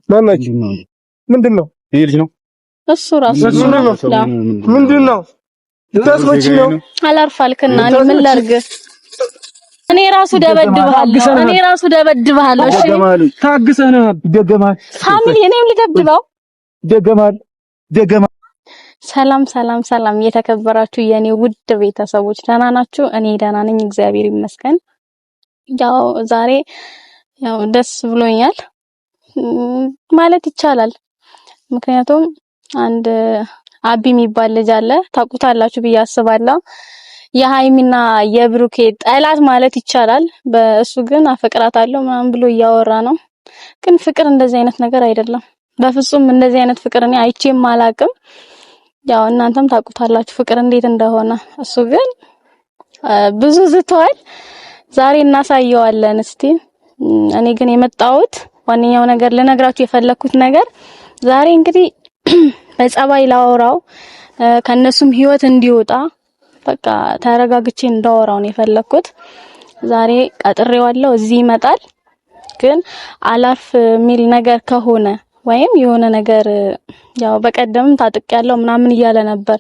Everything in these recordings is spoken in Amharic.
ማናች ምንድነው? ይሄ ልጅ ነው እሱ ራሱ ምንድነው? ልታስመጪ ነው? አላርፋልክና እኔ ምን ላድርግ? እኔ ራሱ ደበድብሃለሁ። እሺ ታግሰና ደገማል። ፋሚሊ እኔም ልደብድበው ደገማል። ሰላም የተከበራችሁ የኔ ውድ ቤተሰቦች ደህና ናችሁ? እኔ ደህና ነኝ፣ እግዚአብሔር ይመስገን። ያው ዛሬ ደስ ብሎኛል ማለት ይቻላል። ምክንያቱም አንድ አቢ የሚባል ልጅ አለ፣ ታውቁታላችሁ ብዬ አስባለሁ። የሃይሚና የብሩኬ ጠላት ማለት ይቻላል። በእሱ ግን አፈቅራታለሁ ምናምን ብሎ እያወራ ነው። ግን ፍቅር እንደዚህ አይነት ነገር አይደለም። በፍጹም እንደዚህ አይነት ፍቅር እኔ አይቼም አላቅም። ያው እናንተም ታውቁታላችሁ ፍቅር እንዴት እንደሆነ። እሱ ግን ብዙ ዝተዋል። ዛሬ እናሳየዋለን እስቲ። እኔ ግን የመጣሁት ዋነኛው ነገር ልነግራችሁ የፈለኩት ነገር ዛሬ እንግዲህ በጸባይ ላወራው ከነሱም ህይወት እንዲወጣ በቃ ተረጋግቼ እንዳወራው ነው የፈለኩት። ዛሬ ቀጥሬዋለሁ፣ እዚህ ይመጣል። ግን አላፍ ሚል ነገር ከሆነ ወይም የሆነ ነገር ያው በቀደምም ታጥቂያለሁ ምናምን እያለ ነበር።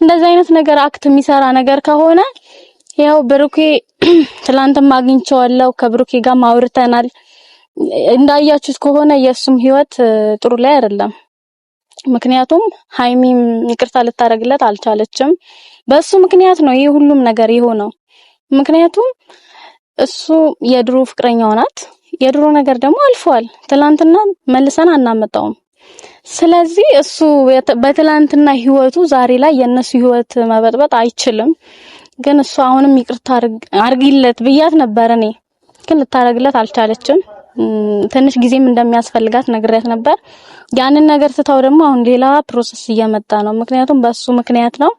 እንደዚህ አይነት ነገር አክት የሚሰራ ነገር ከሆነ ያው ብሩኬ ትላንትም አግኝቼዋለሁ፣ ከብሩኬ ጋር ማውርተናል። እንዳያችሁት ከሆነ የሱም ህይወት ጥሩ ላይ አይደለም። ምክንያቱም ሃይሚም ይቅርታ ልታረግለት አልቻለችም። በሱ ምክንያት ነው ይሄ ሁሉም ነገር የሆነው። ምክንያቱም እሱ የድሮ ፍቅረኛው ናት። የድሮ ነገር ደግሞ አልፏል። ትላንትና መልሰን አናመጣውም። ስለዚህ እሱ በትላንትና ህይወቱ ዛሬ ላይ የነሱ ህይወት መበጥበጥ አይችልም። ግን እሱ አሁንም ይቅርታ አርጊለት ብያት ነበር እኔ። ግን ልታረግለት አልቻለችም። ትንሽ ጊዜም እንደሚያስፈልጋት ነግሬያት ነበር። ያንን ነገር ትታው ደግሞ አሁን ሌላ ፕሮሰስ እየመጣ ነው። ምክንያቱም በሱ ምክንያት ነው።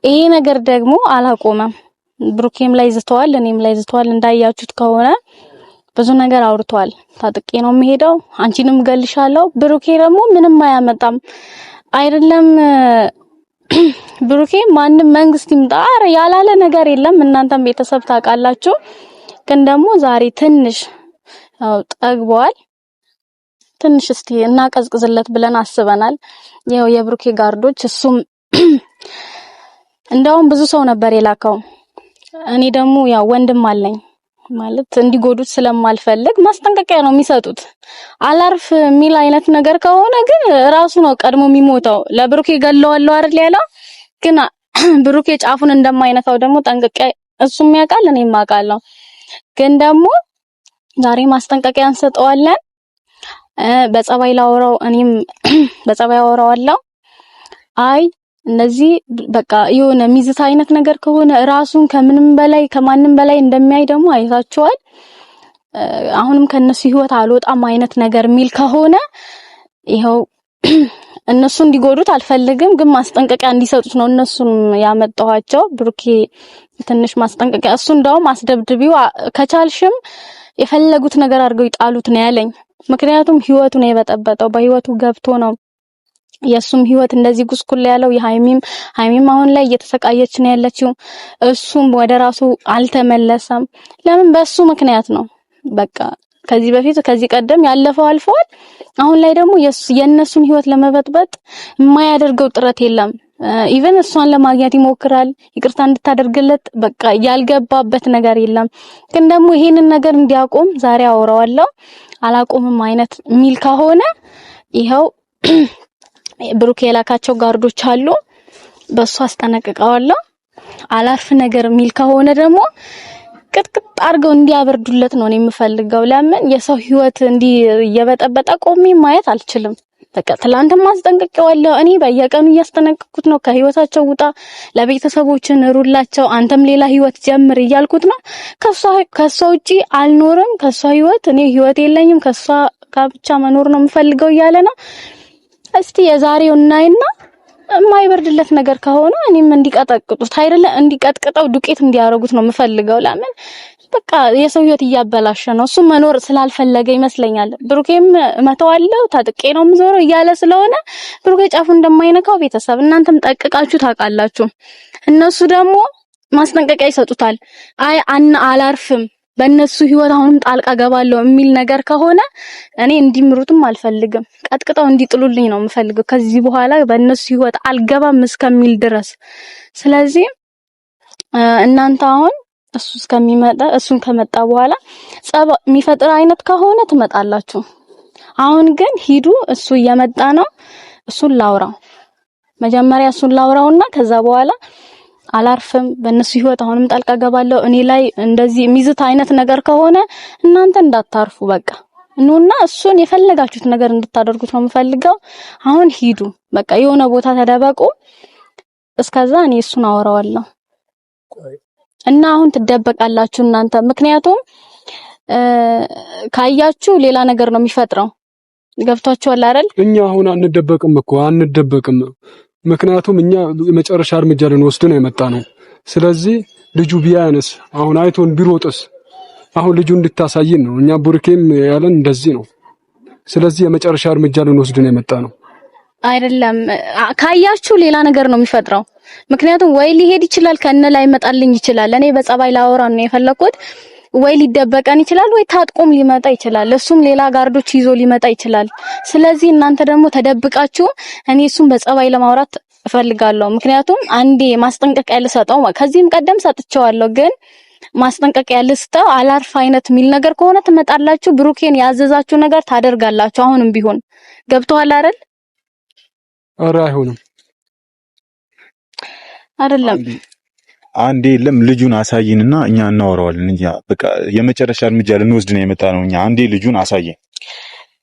ይሄ ነገር ደግሞ አላቆመም። ብሩኬም ላይ ዝተዋል፣ እኔም ላይ ዝተዋል። እንዳያችሁት ከሆነ ብዙ ነገር አውርቷል። ታጥቄ ነው የምሄደው፣ አንቺንም ገልሻለሁ። ብሩኬ ደግሞ ምንም አያመጣም አይደለም። ብሩኬ ማንም መንግስት ይምጣ ያላለ ነገር የለም። እናንተም ቤተሰብ ታውቃላችሁ። ግን ደግሞ ዛሬ ትንሽ ጠግቧል። ትንሽ እስቲ እናቀዝቅዝለት ብለን አስበናል። ያው የብሩኬ ጋርዶች እሱም እንደውም ብዙ ሰው ነበር የላከው። እኔ ደግሞ ያው ወንድም አለኝ ማለት እንዲጎዱት ስለማልፈልግ ማስጠንቀቂያ ነው የሚሰጡት። አላርፍ ሚል አይነት ነገር ከሆነ ግን ራሱ ነው ቀድሞ የሚሞተው። ለብሩኬ ገለዋለሁ አይደል ያለው። ግን ብሩኬ ጫፉን እንደማይነካው ደግሞ ጠንቅቄ እሱም ያውቃል፣ እኔም አውቃለሁ። ግን ደግሞ ዛሬ ማስጠንቀቂያ እንሰጠዋለን። በጸባይ ላወራው እኔም በጸባይ አወራዋለሁ። አይ እነዚህ በቃ የሆነ ሚዝታ አይነት ነገር ከሆነ ራሱን ከምንም በላይ ከማንም በላይ እንደሚያይ ደግሞ አይታችኋል። አሁንም ከነሱ ህይወት አልወጣም አይነት ነገር ሚል ከሆነ ይሄው እነሱ እንዲጎዱት አልፈልግም፣ ግን ማስጠንቀቂያ እንዲሰጡት ነው እነሱን ያመጣኋቸው። ብሩኬ ትንሽ ማስጠንቀቂያ እሱ እንደውም አስደብድቢው ከቻልሽም የፈለጉት ነገር አድርገው ይጣሉት ነው ያለኝ። ምክንያቱም ህይወቱ ነው የበጠበጠው፣ በህይወቱ ገብቶ ነው የሱም ህይወት እንደዚህ ጉስቁል ያለው። ሃይሚም አሁን ላይ እየተሰቃየች ነው ያለችው። እሱም ወደ ራሱ አልተመለሰም። ለምን? በሱ ምክንያት ነው። በቃ ከዚህ ቀደም ያለፈው አልፈዋል። አሁን ላይ ደግሞ የነሱን ህይወት ለመበጥበጥ የማያደርገው ጥረት የለም። ኢቨን እሷን ለማግኘት ይሞክራል፣ ይቅርታ እንድታደርግለት በቃ ያልገባበት ነገር የለም። ግን ደግሞ ይሄንን ነገር እንዲያቆም ዛሬ አወራዋለሁ። አላቆምም አይነት ሚል ከሆነ ይሄው ብሩኬ የላካቸው ጋርዶች አሉ፣ በሱ አስጠነቅቀዋለሁ። አላርፍ ነገር ሚል ከሆነ ደግሞ ቅጥቅጥ አድርገው እንዲያበርዱለት ነው የምፈልገው። ለምን የሰው ህይወት እንዲ እየበጠበጠ ቆሜ ማየት አልችልም። በቃ ትላንትም አስጠንቅቄዋለሁ። እኔ በየቀኑ እያስጠነቅኩት ነው፣ ከህይወታቸው ውጣ፣ ለቤተሰቦችን ሩላቸው፣ አንተም ሌላ ህይወት ጀምር እያልኩት ነው። ከሷ ውጪ አልኖርም፣ ከሷ ህይወት እኔ ህይወት የለኝም፣ ከሷ ብቻ መኖር ነው የምፈልገው እያለ ነው። እስቲ የዛሬው እናይና የማይበርድለት ነገር ከሆነ እኔም እንዲቀጠቅጡት አይደለ እንዲቀጥቅጠው ዱቄት እንዲያረጉት ነው የምፈልገው። ለምን? በቃ የሰው ህይወት እያበላሸ ነው። እሱ መኖር ስላልፈለገ ይመስለኛል። ብሩኬም መተዋለው ታጥቄ ነው የምዞረው እያለ ስለሆነ ብሩኬ ጫፉ እንደማይነካው ቤተሰብ እናንተም ጠቅቃችሁ ታውቃላችሁ። እነሱ ደግሞ ማስጠንቀቂያ ይሰጡታል። አይ አላርፍም በእነሱ ህይወት አሁንም ጣልቃ ገባለሁ የሚል ነገር ከሆነ እኔ እንዲምሩትም አልፈልግም። ቀጥቅጠው እንዲጥሉልኝ ነው የምፈልገው ከዚህ በኋላ በእነሱ ህይወት አልገባም እስከሚል ድረስ። ስለዚህ እናንተ አሁን እሱን ከመጣ በኋላ ጸብ የሚፈጥር አይነት ከሆነ ትመጣላችሁ። አሁን ግን ሂዱ። እሱ እየመጣ ነው። እሱን ላውራው መጀመሪያ እሱን ላውራውና ከዛ በኋላ አላርፍም በእነሱ ህይወት አሁንም ጣልቃ ገባለሁ እኔ ላይ እንደዚህ የሚዝት አይነት ነገር ከሆነ እናንተ እንዳታርፉ በቃ ኑና እሱን የፈለጋችሁት ነገር እንድታደርጉት ነው የምፈልገው። አሁን ሂዱ በቃ የሆነ ቦታ ተደበቁ። እስከዛ እኔ እሱን አወራዋለሁ እና አሁን ትደበቃላችሁ እናንተ። ምክንያቱም ካያችሁ ሌላ ነገር ነው የሚፈጥረው። ገብቷችኋል አይደል? እኛ አሁን አንደበቅም። ምክንያቱም እኛ የመጨረሻ እርምጃ ልንወስድ ነው የመጣ ነው። ስለዚህ ልጁ ቢያንስ አሁን አይቶን ቢሮጥስ አሁን ልጁ እንድታሳይን ነው። እኛ ቡርኬም ያለን እንደዚህ ነው። ስለዚህ የመጨረሻ እርምጃ ልንወስድ ነው የመጣ ነው። አይደለም ካያችሁ ሌላ ነገር ነው የሚፈጥረው። ምክንያቱም ወይ ሊሄድ ይችላል ከነ ላይ መጣልኝ ይችላል። እኔ በጸባይ ላወራን ነው የፈለኩት። ወይ ሊደበቀን ይችላል ወይ ታጥቆም ሊመጣ ይችላል። እሱም ሌላ ጋርዶች ይዞ ሊመጣ ይችላል። ስለዚህ እናንተ ደግሞ ተደብቃችሁ እኔ እሱን በጸባይ ለማውራት እፈልጋለሁ። ምክንያቱም አንዴ ማስጠንቀቂያ ልሰጠው ከዚህም ቀደም ሰጥቼዋለሁ፣ ግን ማስጠንቀቂያ ልስጠው አላርፍ አይነት የሚል ነገር ከሆነ ትመጣላችሁ። ብሩኬን ያዘዛችሁ ነገር ታደርጋላችሁ። አሁንም ቢሆን ገብቶሃል አይደል? ኧረ አይሆንም አይደለም አንዴ ልጁን አሳይንና እኛ እናወራዋለን እንጂ በቃ የመጨረሻ እርምጃ ልንወስድ ነው የመጣ ነው። እኛ አንዴ ልጁን አሳየን።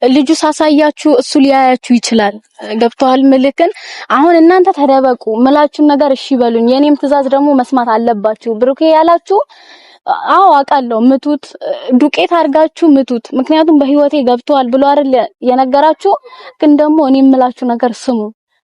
ልጁ ሳሳያችሁ እሱ ሊያያችሁ ይችላል። ገብቷል ምልክን። አሁን እናንተ ተደበቁ። ምላችሁን ነገር እሺ በሉኝ። የኔም ትዕዛዝ ደግሞ መስማት አለባችሁ። ብሩኬ ያላችሁ አዎ አውቃለሁ፣ ምቱት፣ ዱቄት አድርጋችሁ ምቱት። ምክንያቱም በህይወቴ ገብቷል ብሎ አይደል የነገራችሁ። ግን ደግሞ እኔ የምላችሁ ነገር ስሙ።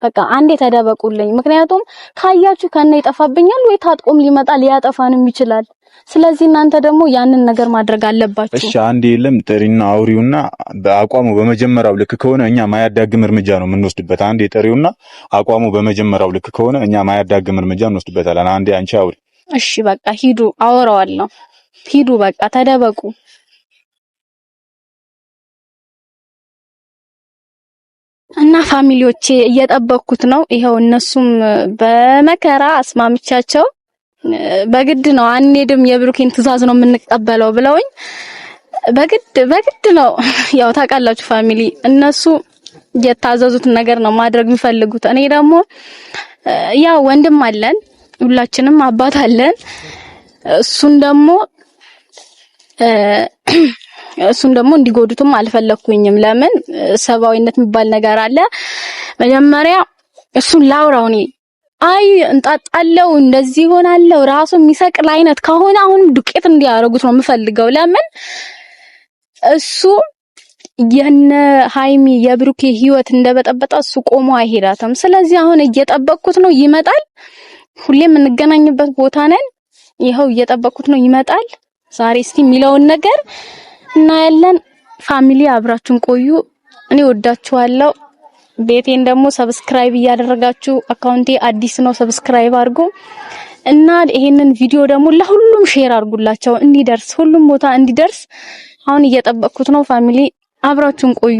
በቃ አንዴ ተደበቁልኝ። ምክንያቱም ካያችሁ ከነ ይጠፋብኛል ወይ ታጥቆም ሊመጣ ሊያጠፋንም ይችላል። ስለዚህ እናንተ ደግሞ ያንን ነገር ማድረግ አለባችሁ። እሺ አንዴ ጥሪና አውሪውና በአቋሙ በመጀመሪያው ልክ ከሆነ እኛ ማያዳግም እርምጃ ነው የምንወስድበት። አንዴ ጥሪውና አቋሙ በመጀመሪያው ልክ ከሆነ እኛ ማያዳግም እርምጃ እንወስድበታለን። አንዴ አንቺ አውሪ። እሺ በቃ ሂዱ፣ አወራዋለሁ። ሂዱ በቃ ተደበቁ። እና ፋሚሊዎቼ እየጠበቅኩት ነው። ይሄው እነሱም በመከራ አስማምቻቸው በግድ ነው አንሄድም የብሩኬን ትዕዛዝ ነው የምንቀበለው ብለውኝ በግድ ነው። ያው ታውቃላችሁ ፋሚሊ እነሱ የታዘዙትን ነገር ነው ማድረግ የሚፈልጉት። እኔ ደግሞ ያው ወንድም አለን ሁላችንም አባት አለን። እሱን ደግሞ እንዲጎዱትም አልፈለኩኝም። ለምን ሰባዊነት የሚባል ነገር አለ። መጀመሪያ እሱን ላውራው እኔ እንጣጣለው እንደዚህ ሆናለው ራሱ የሚሰቅል አይነት ከሆነ አሁን ዱቄት እንዲያረጉት ነው የምፈልገው። ለምን እሱ የነ ሃይሚ የብሩኬ ህይወት እንደበጠበጣ እሱ ቆሞ አይሄዳትም። ስለዚህ አሁን እየጠበቅኩት ነው፣ ይመጣል። ሁሌም የምንገናኝበት ቦታ ነን። ይኸው እየጠበቅኩት ነው፣ ይመጣል። ዛሬ እስቲ የሚለውን ነገር እናያለን። ፋሚሊ አብራችሁን ቆዩ። እኔ ወዳችኋለሁ። ቤቴን ደግሞ ሰብስክራይብ እያደረጋችሁ አካውንቴ አዲስ ነው፣ ሰብስክራይብ አድርጉ እና ይሄንን ቪዲዮ ደግሞ ለሁሉም ሼር አድርጉላቸው እንዲደርስ ሁሉም ቦታ እንዲደርስ። አሁን እየጠበቅኩት ነው። ፋሚሊ አብራችሁን ቆዩ።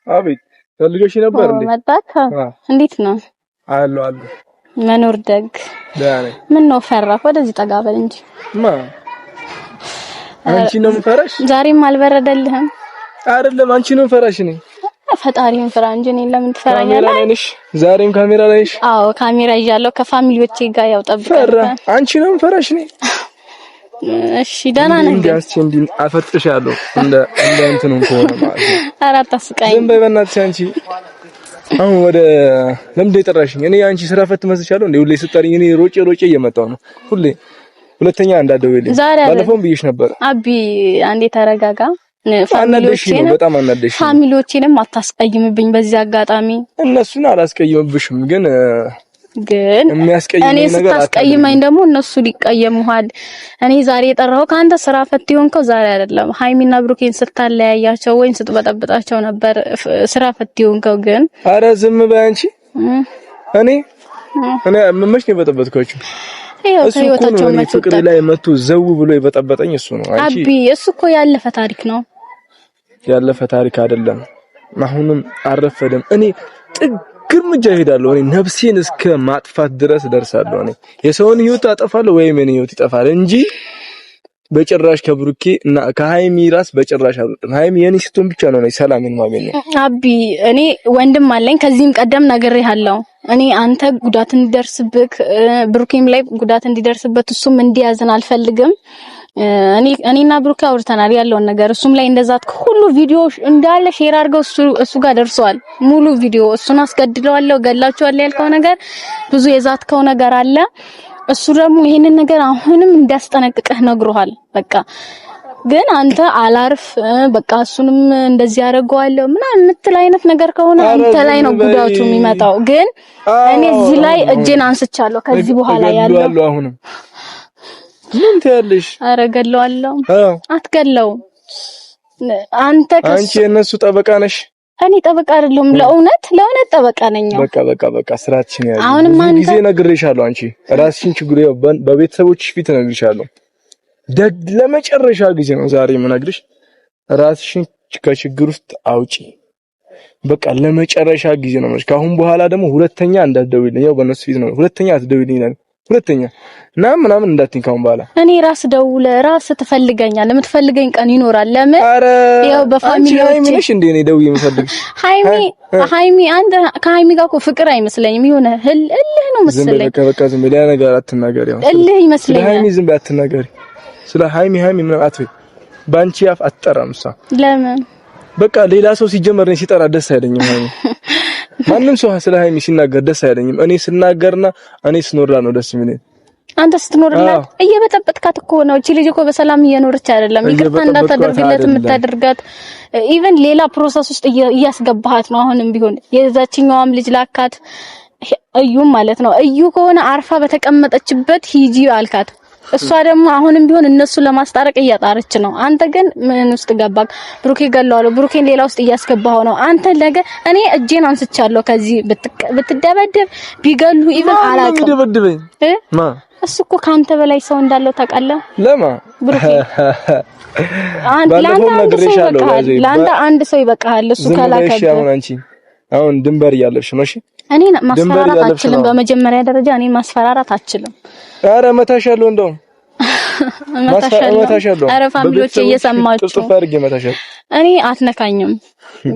አቤት ፈልገሽ ነበር እንዴ? መጣካ እንዴት ነው? አሉ መኖር ደግ ዳኔ ምን ነው ፈራህ? ወደዚህ ጠጋ በል እንጂ አንቺ ነው የምፈራሽ? ዛሬም አልበረደልህም? አይደለም አንቺ ነው የምፈራሽ ነኝ። ፈጣሪን ፍራ እንጂ እኔን ለምን ትፈራኛለህ? ካሜራ ነሽ? ዛሬም ካሜራ ነሽ? አዎ ካሜራ ይዣለሁ። ከፋሚሊዎቼ ጋር ያው ጠብቀህ። አንቺ ነው የምፈራሽ ነኝ። እሺ ደህና ነኝ። እንግዲህ እንዴ አፈጥሻለሁ እንደ እንትኑን ከሆነ ማለት ነው። አራት አስቀኝ ዝም በይ በእናትሽ አንቺ። አሁን ወደ ለምንድን የጠራሽኝ? እኔ አንቺ ስራ ፈት መስልሻለሁ እንዴ? ሁሌ ስጠሪኝ እኔ ሮጬ እየመጣሁ ነው ሁሌ። ሁለተኛ እንዳትደውይልኝ ባለፈውም ብዬሽ ነበር። አቢ አንዴ ተረጋጋ። ፋሚሊዎቼንም በጣም አናደሽ። ፋሚሊዎቼንም አታስቀይምብኝ በዚህ አጋጣሚ። እነሱን አላስቀይምብሽም፣ ግን ግን እኔ ስታስቀይመኝ ደግሞ እነሱ ሊቀየሙሃል። እኔ ዛሬ የጠራኸው ካንተ ስራ ፈት ይሆንከው ዛሬ አይደለም። ሃይሚና ብሩኬን ስታለያያቸው ወይን ስትበጠብጣቸው ነበር ስራ ፈት ይሆንከው። ግን አረ ዝም በይ አንቺ። እኔ መች ነው የበጠበጥኳችሁ? እሱ ህይወታቸው ፍቅር ላይ መጥቶ ዘው ብሎ የበጠበጠኝ እሱ ነው። አንቺ አቢ እሱ እኮ ያለፈ ታሪክ ነው። ያለፈ ታሪክ አይደለም። አሁንም አረፈደም። እኔ ግርምጃ ሄዳለሁ። እኔ ነፍሴን እስከ ማጥፋት ድረስ ደርሳለሁ። እኔ የሰውን ህይወት አጠፋለሁ ወይም እኔ ህይወት ይጠፋል እንጂ በጭራሽ ከብሩኬ እና ከሃይሚ ራስ በጭራሽ አልወጣም። ሃይሚ የኔ ስትሆን ብቻ ነው ሰላምን ማገኘው። አቢ እኔ ወንድም አለኝ። ከዚህም ቀደም ነግሬሃለሁ። እኔ አንተ ጉዳት እንዲደርስብክ ብሩኬም ላይ ጉዳት እንዲደርስበት እሱም እንዲያዝን አልፈልግም። እኔና ብሩኬ አውርተናል ያለውን ነገር። እሱም ላይ እንደዛት ሁሉ ቪዲዮ እንዳለ ሼር አድርገው እሱ ጋር ደርሷል። ሙሉ ቪዲዮ እሱን አስገድለዋለሁ ገላቸዋለሁ ያልከው ነገር ብዙ የዛትከው ነገር አለ። እሱ ደግሞ ይሄንን ነገር አሁንም እንዲያስጠነቅቅህ ነግሮሃል። በቃ ግን አንተ አላርፍ በቃ እሱንም እንደዚህ ያደርገዋለሁ ምናምን የምትል አይነት ነገር ከሆነ አንተ ላይ ነው ጉዳቱ የሚመጣው። ግን እኔ እዚህ ላይ እጄን አንስቻለሁ። ከዚህ በኋላ ያለው አሁንም ምን ትያለሽ? አረ ገለዋለሁ። አትገለው አንተ አንቺ የነሱ ጠበቃ ነሽ። እኔ ጠበቃ አይደለም። ለእውነት ጠበቃ ነኝ። በቃ ስራችን ያለው ጊዜ ነግሬሻለሁ። አንቺ ራስሽን ችግር በቤተሰቦችሽ ፊት ነግሬሻለሁ። ለመጨረሻ ጊዜ ነው ዛሬ የምነግርሽ። ራስሽን ከችግር ውስጥ አውጪ። በቃ ለመጨረሻ ጊዜ ነው ማለት። ካሁን በኋላ ደግሞ ሁለተኛ እንዳትደውይልኝ። ያው በእነሱ ፊት ነው ሁለተኛ አትደውይልኝ። ሁለተኛ ምናምን እንዳትኝ ካሁን በኋላ እኔ ራስ ደውለ ራስ ትፈልገኛለህ። የምትፈልገኝ ቀን ይኖራል። ለምን ያው በፋሚሊዎች ሃይሚ ነሽ እንዴ? እኔ ደውዬ የምፈልግ ሃይሚ አንተ ከሃይሚ ጋር እኮ ፍቅር አይመስለኝም። የሆነ እልህ ነው መሰለኝ። በቃ ዝም ብለህ ያ ነገር አትናገሪ። ያው እልህ ይመስለኛል። ሃይሚ ዝም ብለህ አትናገሪ። ስለ ሃይሚ ምን አትበይ። ባንቺ አፍ አትጠራም እሷ። ለምን በቃ ሌላ ሰው ሲጀመር ነው ሲጠራ ደስ አይለኝም። ሃይሚ ማንም ሰው ስለ ሃይሚ ሲናገር ደስ አይለኝም። እኔ ስናገርና እኔ ስኖርላ ነው ደስ የሚለኝ። አንተ ስትኖርላ እየበጠበጥካት እኮ ነው። እቺ ልጅ እኮ በሰላም እየኖረች አይደለም። ይቅርታ እንዳታደርግለት የምታደርጋት ኢቭን ሌላ ፕሮሰስ ውስጥ እያስገባሃት ነው። አሁንም ቢሆን የዛችኛዋም ልጅ ላካት እዩም ማለት ነው። እዩ ከሆነ አርፋ በተቀመጠችበት ሂጂ አልካት። እሷ ደግሞ አሁንም ቢሆን እነሱ ለማስታረቅ እያጣረች ነው። አንተ ግን ምን ውስጥ ገባክ? ብሩኬ ገለዋለሁ፣ ብሩኬን ሌላ ውስጥ እያስገባው ነው። አንተ ለገ እኔ እጄን አንስቻለሁ። ከዚህ ብትደበደብ ቢገሉ ኢቭን አላውቅም። ይደበድበኝ እሱ እኮ ካንተ በላይ ሰው እንዳለው ታውቃለህ። ለማ ብሩኬ ለአንተ አንድ ሰው ይበቃሃል። እሱ ካላከበ አሁን ድንበር እያለፍሽ ነው። እሺ እኔ ማስፈራራት አትችልም። በመጀመሪያ ደረጃ እኔ ማስፈራራት አትችልም። አረ መታሻለሁ እንደው መታሻለሁ። አረ ፋሚሊዎች እየሰማችሁ ጥፍጥፍ አድርጌ መታሻለሁ። እኔ አትነካኝም።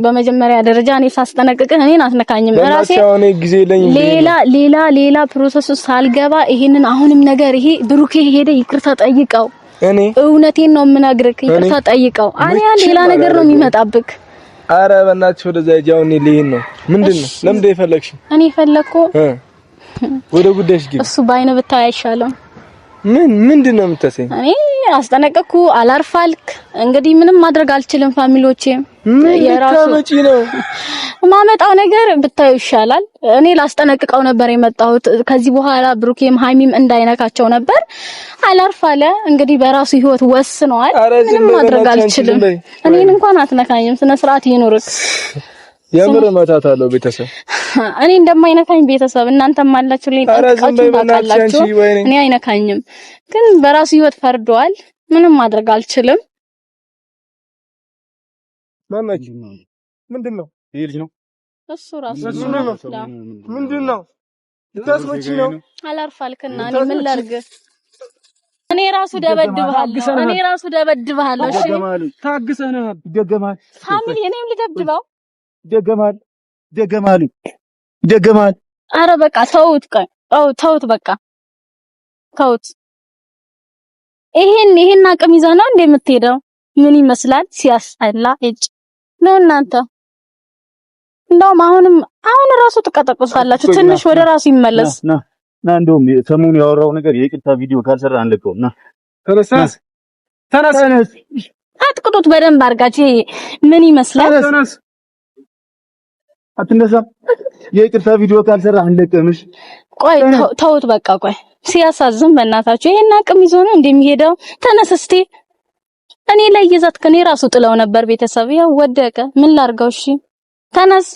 በመጀመሪያ ደረጃ እኔ ሳስጠነቅቅህ እኔን አትነካኝም። ራሴ ሌላ ፕሮሰስ ውስጥ ሳልገባ ይሄንን አሁንም ነገር ይሄ ብሩኬ ሄደ ይቅርታ ጠይቀው። እኔ እውነቴን ነው የምነግርህ። ይቅርታ ጠይቀው። አሪያ ሌላ ነገር ነው የሚመጣብክ። አረ በእናትሽ ወደዛ ጃው እኔ ልሄድ ነው። ምንድነው? ለምን የፈለግሽ? እኔ ፈለግኩ ወደ ጉዳይሽ ግቢ። እሱ ባይነ ብታይ አይሻልም? ምንድነው የምታሰኝ? እኔ አስጠነቀቅኩ አላርፋልክ። እንግዲህ ምንም ማድረግ አልችልም። ፋሚሊዎቼ የራሱ ነው ማመጣው ነገር ብታዩ ይሻላል። እኔ ላስጠነቅቀው ነበር የመጣሁት። ከዚህ በኋላ ብሩኬም ሃይሚም እንዳይነካቸው ነበር። አላርፋለ እንግዲህ በራሱ ህይወት ወስኗል። ምንም ማድረግ አልችልም። እኔን እንኳን አትነካኝም። ስነ ስርዓት ይኖርክ። የምር መታታለው ቤተሰብ እኔ እንደማይነካኝ ቤተሰብ እናንተም አላችሁ ላይ ታውቃላችሁ። እኔ አይነካኝም፣ ግን በራሱ ህይወት ፈርዷል። ምንም ማድረግ አልችልም። ማናች ምንድነው? ይሄ ልጅ ነው እሱ ራሱ ምንድነው? ልታስመጪ ነው? አላርፋልክና እኔ ምን ላድርግ? እኔ ራሱ ደበድብሃለሁ። እሺ ታግሰህ ነው። ይደገማል። ፋሚሊ እኔም ልደብድበው ይደገማል። አረ በቃ ተውት፣ በቃ ተውት። ይሄን አቅም ይዘህ ነው እንደ የምትሄደው? ምን ይመስላል? ሲያስጠላ እጭ ነው እናንተ። እንደውም አሁን ራሱ ትቀጠቅሳላችሁ። ትንሽ ወደ ራሱ ይመለስ ና እንደውም ሰሞኑ ያወራው ነገር የይቅርታ ቪዲዮ ካልሰራ አንለቀውም። ና ተነስ፣ አጥቅጡት በደንብ አድርጋችሁ። ምን ይመስላል? አትነሳም። የይቅርታ ቪዲዮ ካልሰራህ አንለቅምሽ። ቆይ ተውት በቃ ቆይ ሲያሳዝን በእናታችሁ ይሄን አቅም ይዞ ነው እንደሚሄደው። ተነስ እስቲ እኔ ላይ ይዛት ከኔ ራሱ ጥለው ነበር ቤተሰብ ያው ወደቀ ምን ላርገው እሺ ተነስ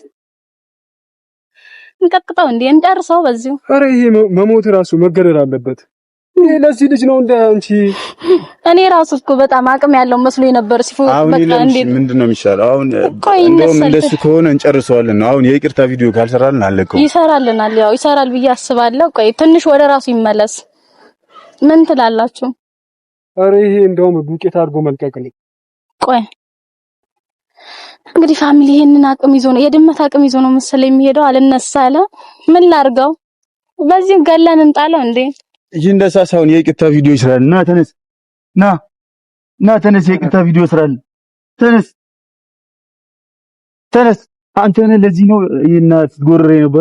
እንቀጥቅጠው እንዴ እንጨርሰው በዚሁ። ኧረ ይሄ መሞት ራሱ መገደል አለበት። ይሄ ለዚህ ልጅ ነው እንደ አንቺ እኔ ራሱ እኮ በጣም አቅም ያለው መስሎኝ ነበር ሲፎ በቃ እንዴ ምንድነው የሚሻለው አሁን? እንደውም እንደሱ ከሆነ እንጨርሰዋለን ነው አሁን። የይቅርታ ቪዲዮ ካልሰራልን አለቀው። ይሰራልናል ያው ይሰራል ብዬ አስባለሁ። ቆይ ትንሽ ወደ ራሱ ይመለስ። ምን ትላላችሁ? ኧረ ይሄ እንደውም ዱቄት አድርጎ መልቀቅ ነው። ቆይ እንግዲህ ፋሚሊ ይሄንን አቅም ይዞ ነው የድመት አቅም ይዞ ነው መሰለኝ የሚሄደው። አልነሳ አለ ምን ላርገው? በዚህ ገለን እንጣለው እንዴ? እጂ እንደሳሳውን የይቅርታ ቪዲዮ ይስራል። ና ተነስ፣ ና ተነስ፣ የይቅርታ ቪዲዮ ይስራል። ተነስ አንተ ነህ። ለዚህ ነው ይሄን ትጎርሬ ነበር